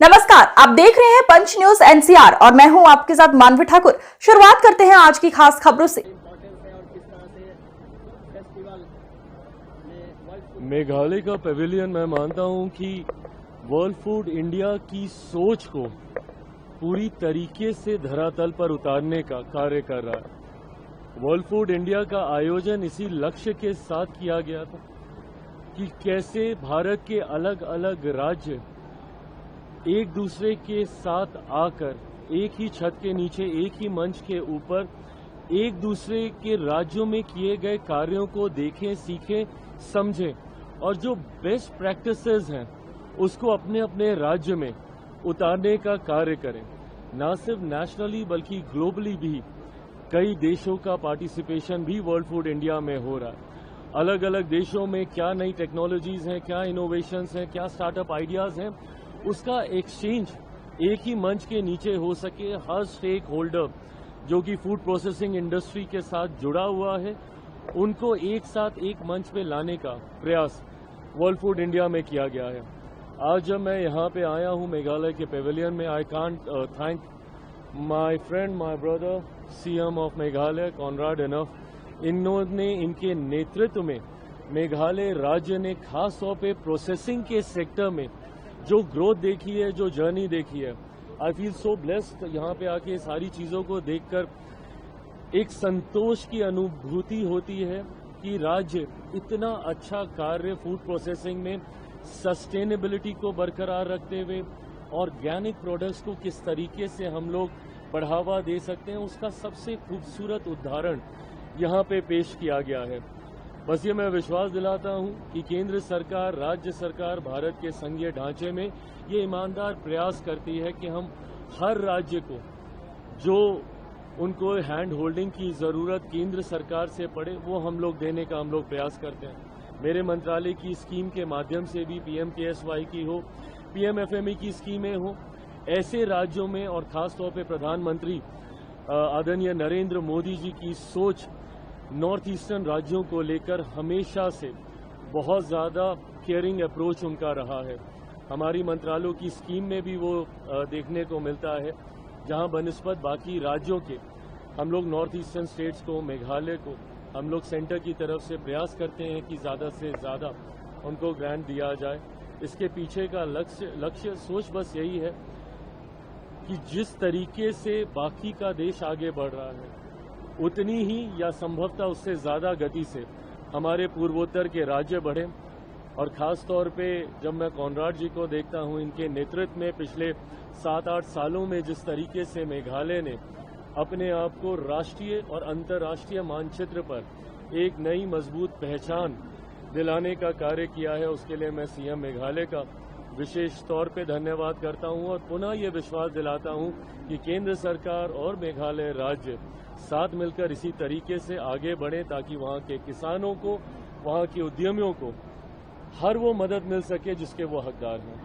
नमस्कार, आप देख रहे हैं पंच न्यूज एनसीआर और मैं हूं आपके साथ मानवी ठाकुर। शुरुआत करते हैं आज की खास खबरों से। मेघालय का पेविलियन मैं मानता हूं कि वर्ल्ड फूड इंडिया की सोच को पूरी तरीके से धरातल पर उतारने का कार्य कर रहा है। वर्ल्ड फूड इंडिया का आयोजन इसी लक्ष्य के साथ किया गया था कि कैसे भारत के अलग अलग राज्य एक दूसरे के साथ आकर एक ही छत के नीचे, एक ही मंच के ऊपर एक दूसरे के राज्यों में किए गए कार्यों को देखें, सीखें, समझें और जो बेस्ट प्रैक्टिसेस हैं उसको अपने अपने राज्य में उतारने का कार्य करें। न सिर्फ नेशनली बल्कि ग्लोबली भी कई देशों का पार्टिसिपेशन भी वर्ल्ड फूड इंडिया में हो रहा है। अलग अलग देशों में क्या नई टेक्नोलॉजीज हैं, क्या इनोवेशंस हैं, क्या स्टार्टअप आइडियाज हैं, उसका एक्सचेंज एक ही मंच के नीचे हो सके। हर स्टेक होल्डर जो कि फूड प्रोसेसिंग इंडस्ट्री के साथ जुड़ा हुआ है, उनको एक साथ एक मंच पे लाने का प्रयास वर्ल्ड फूड इंडिया में किया गया है। आज जब मैं यहाँ पे आया हूँ मेघालय के पेविलियन में, I can't thank my friend, my brother, CM of Meghalaya Conrad enough. इन्होंने, इनके नेतृत्व में मेघालय राज्य ने खास तौर पे प्रोसेसिंग के सेक्टर में जो ग्रोथ देखी है, जो जर्नी देखी है, आई फील सो ब्लेस्ड। यहाँ पे आके सारी चीजों को देखकर एक संतोष की अनुभूति होती है कि राज्य इतना अच्छा कार्य फूड प्रोसेसिंग में सस्टेनेबिलिटी को बरकरार रखते हुए ऑर्गेनिक प्रोडक्ट्स को किस तरीके से हम लोग बढ़ावा दे सकते हैं, उसका सबसे खूबसूरत उदाहरण यहाँ पे पेश किया गया है। बस ये मैं विश्वास दिलाता हूँ कि केंद्र सरकार, राज्य सरकार, भारत के संघीय ढांचे में ये ईमानदार प्रयास करती है कि हम हर राज्य को जो उनको हैंड होल्डिंग की जरूरत केंद्र सरकार से पड़े, वो हम लोग देने का हम लोग प्रयास करते हैं। मेरे मंत्रालय की स्कीम के माध्यम से भी PMKSY की हो, PMFME की स्कीमें हो, ऐसे राज्यों में और खास तौर पे प्रधानमंत्री आदरणीय नरेंद्र मोदी जी की सोच नॉर्थ ईस्टर्न राज्यों को लेकर हमेशा से बहुत ज़्यादा केयरिंग अप्रोच उनका रहा है। हमारी मंत्रालयों की स्कीम में भी वो देखने को मिलता है, जहां बनिस्बत बाकी राज्यों के हम लोग नॉर्थ ईस्टर्न स्टेट्स को, मेघालय को, हम लोग सेंटर की तरफ से प्रयास करते हैं कि ज़्यादा से ज़्यादा उनको ग्रांट दिया जाए। इसके पीछे का लक्ष्य सोच बस यही है कि जिस तरीके से बाकी का देश आगे बढ़ रहा है, उतनी ही या संभवतः उससे ज्यादा गति से हमारे पूर्वोत्तर के राज्य बढ़े। और खास तौर पे जब मैं कॉनराड जी को देखता हूं, इनके नेतृत्व में पिछले 7-8 सालों में जिस तरीके से मेघालय ने अपने आप को राष्ट्रीय और अंतर्राष्ट्रीय मानचित्र पर एक नई मजबूत पहचान दिलाने का कार्य किया है, उसके लिए मैं सीएम मेघालय का विशेष तौर पे धन्यवाद करता हूं और पुनः ये विश्वास दिलाता हूं कि केंद्र सरकार और मेघालय राज्य साथ मिलकर इसी तरीके से आगे बढ़े ताकि वहां के किसानों को, वहां के उद्यमियों को हर वो मदद मिल सके जिसके वो हकदार हैं।